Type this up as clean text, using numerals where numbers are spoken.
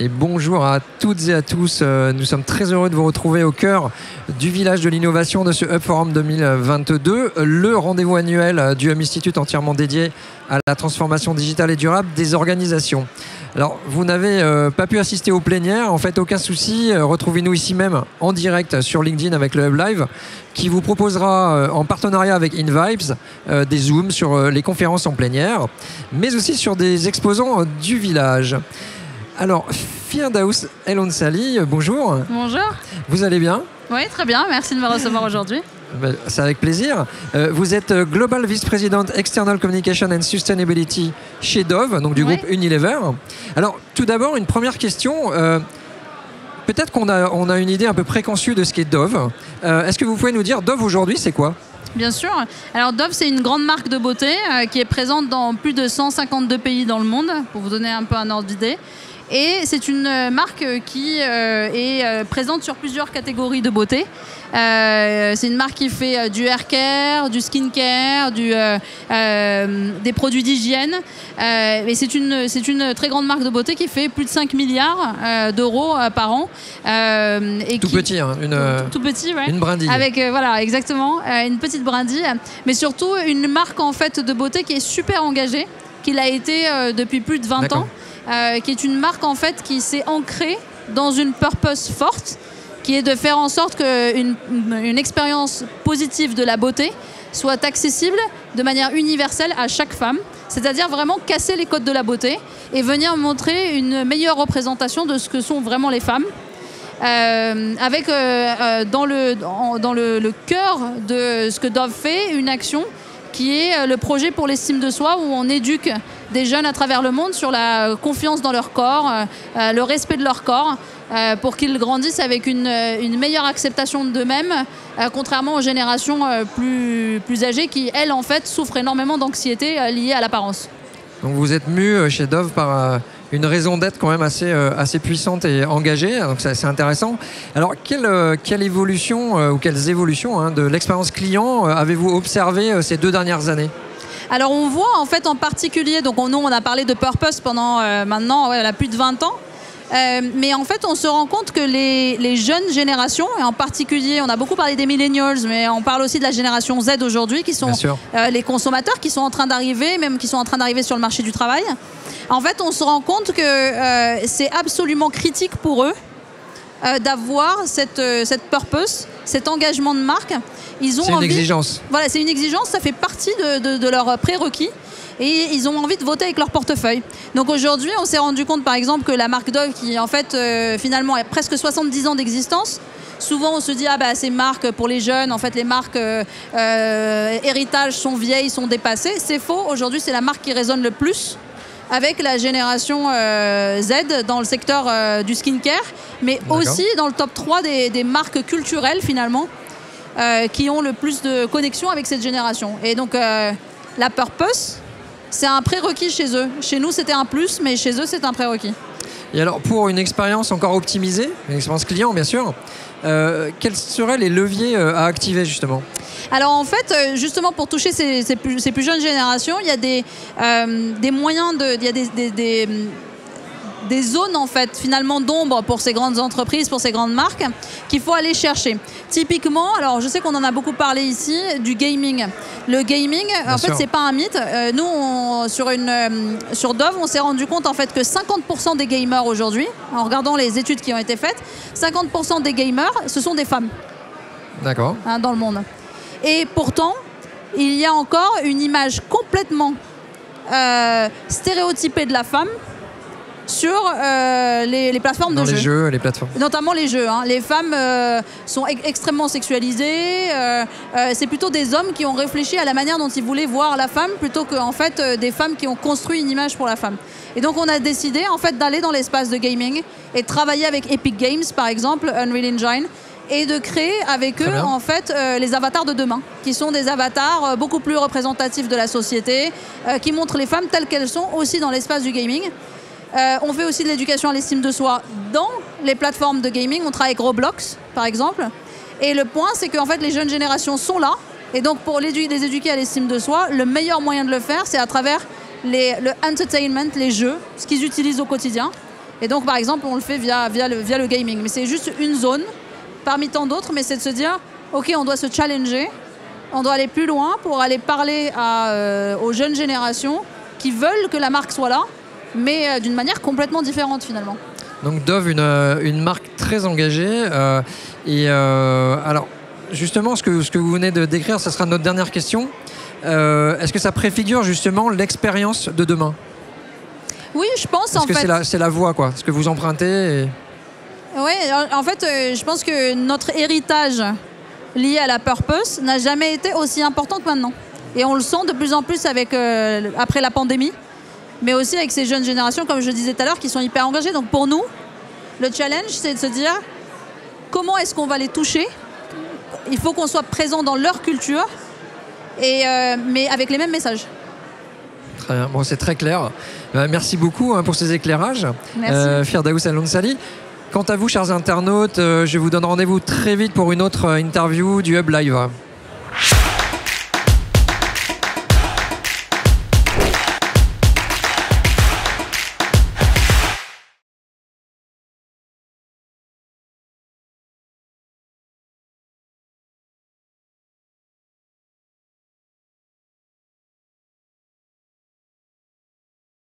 Et bonjour à toutes et à tous. Nous sommes très heureux de vous retrouver au cœur du village de l'innovation de ce Hub Forum 2022, le rendez-vous annuel du Hub Institute entièrement dédié à la transformation digitale et durable des organisations. Alors, vous n'avez pas pu assister aux plénières, en fait, aucun souci. Retrouvez-nous ici même en direct sur LinkedIn avec le Hub Live, qui vous proposera, en partenariat avec InVibes, des zooms sur les conférences en plénière, mais aussi sur des exposants du village. Alors, Firdaus El Onsali, bonjour. Bonjour. Vous allez bien? Oui, très bien. Merci de me recevoir aujourd'hui. C'est avec plaisir. Vous êtes Global Vice President External Communication and Sustainability chez Dove, donc du groupe Unilever. Alors, tout d'abord, une première question. Peut-être qu'on a une idée un peu préconçue de ce qu'est Dove. Est-ce que vous pouvez nous dire, Dove aujourd'hui, c'est quoi? Bien sûr. Alors Dove, c'est une grande marque de beauté qui est présente dans plus de 152 pays dans le monde, pour vous donner un peu un ordre d'idée. Et c'est une marque qui est présente sur plusieurs catégories de beauté. C'est une marque qui fait du hair care, du skin care, des produits d'hygiène. Et c'est une très grande marque de beauté qui fait plus de 5 milliards d'euros par an. Tout petit, hein, tout petit, ouais. Une brindille. Avec, voilà, exactement, une petite brindille. Mais surtout, une marque en fait, de beauté qui est super engagée, qui l'a été depuis plus de 20 ans. Qui est une marque en fait qui s'est ancrée dans une purpose forte, qui est de faire en sorte qu'une expérience positive de la beauté soit accessible de manière universelle à chaque femme, c'est-à-dire vraiment casser les codes de la beauté et venir montrer une meilleure représentation de ce que sont vraiment les femmes. Avec dans le cœur de ce que Dove fait, une action qui est le projet pour l'estime de soi, où on éduque des jeunes à travers le monde sur la confiance dans leur corps, le respect de leur corps, pour qu'ils grandissent avec une meilleure acceptation d'eux-mêmes, contrairement aux générations plus âgées qui, elles, en fait, souffrent énormément d'anxiété liée à l'apparence. Donc vous êtes mu chez Dove par une raison d'être quand même assez puissante et engagée, donc c'est assez intéressant. Alors quelle évolution ou quelles évolutions de l'expérience client avez-vous observé ces 2 dernières années? Alors on voit en fait en particulier, donc nous on a parlé de purpose pendant maintenant plus de 20 ans, mais en fait on se rend compte que les jeunes générations, et en particulier on a beaucoup parlé des millennials, mais on parle aussi de la génération Z aujourd'hui, qui sont les consommateurs qui sont en train d'arriver, même qui sont en train d'arriver sur le marché du travail. En fait on se rend compte que c'est absolument critique pour eux d'avoir cette purpose, cet engagement de marque. C'est une exigence. Voilà, c'est une exigence, ça fait partie de leurs prérequis. Et ils ont envie de voter avec leur portefeuille. Donc aujourd'hui, on s'est rendu compte, par exemple, que la marque Dove, qui en fait, finalement, a presque 70 ans d'existence, souvent on se dit, ces marques pour les jeunes, en fait, les marques héritage sont vieilles, sont dépassées. C'est faux. Aujourd'hui, c'est la marque qui résonne le plus avec la génération Z dans le secteur du skincare, mais aussi dans le top 3 des marques culturelles, finalement, qui ont le plus de connexion avec cette génération. Et donc, la purpose, c'est un prérequis chez eux. Chez nous, c'était un plus, mais chez eux, c'est un prérequis. Et alors, pour une expérience encore optimisée, une expérience client, bien sûr, quels seraient les leviers à activer, justement? Alors, en fait, justement, pour toucher ces plus jeunes générations, il y a des moyens il y a des zones en fait finalement d'ombre pour ces grandes entreprises, pour ces grandes marques qu'il faut aller chercher. Typiquement, alors je sais qu'on en a beaucoup parlé ici, du gaming. Le gaming, en fait, c'est pas un mythe. Nous, sur Dove, on s'est rendu compte en fait que 50% des gamers aujourd'hui, en regardant les études qui ont été faites, 50% des gamers, ce sont des femmes. D'accord. Dans le monde. Et pourtant, il y a encore une image complètement stéréotypée de la femme sur les plateformes de jeux. Les plateformes. Notamment les jeux. Les femmes sont extrêmement sexualisées. C'est plutôt des hommes qui ont réfléchi à la manière dont ils voulaient voir la femme plutôt que en fait, des femmes qui ont construit une image pour la femme. Et donc on a décidé en fait, d'aller dans l'espace de gaming et de travailler avec Epic Games, par exemple, Unreal Engine, et de créer avec eux en fait, les avatars de demain, qui sont des avatars beaucoup plus représentatifs de la société, qui montrent les femmes telles qu'elles sont aussi dans l'espace du gaming. On fait aussi de l'éducation à l'estime de soi dans les plateformes de gaming. On travaille avec Roblox, par exemple. Et le point, c'est qu'en fait, les jeunes générations sont là. Et donc, pour les éduquer à l'estime de soi, le meilleur moyen de le faire, c'est à travers le entertainment, les jeux, ce qu'ils utilisent au quotidien. Et donc, par exemple, on le fait via le gaming. Mais c'est juste une zone parmi tant d'autres, mais c'est de se dire, OK, on doit se challenger, on doit aller plus loin pour aller parler aux jeunes générations qui veulent que la marque soit là, mais d'une manière complètement différente finalement. Donc Dove, une marque très engagée. Alors, justement, ce que vous venez de décrire, ce sera notre dernière question. Est-ce que ça préfigure justement l'expérience de demain ? Oui, je pense en fait. Est-ce que c'est la voie, quoi, ce que vous empruntez Oui, en fait, je pense que notre héritage lié à la purpose n'a jamais été aussi important que maintenant. Et on le sent de plus en plus après la pandémie, mais aussi avec ces jeunes générations, comme je disais tout à l'heure, qui sont hyper engagées. Donc pour nous, le challenge, c'est de se dire comment est-ce qu'on va les toucher. Il faut qu'on soit présent dans leur culture, mais avec les mêmes messages. Très bien, bon, c'est très clair. Merci beaucoup pour ces éclairages. Merci. Firdaus Al-Ansari. Quant à vous, chers internautes, je vous donne rendez-vous très vite pour une autre interview du Hub Live.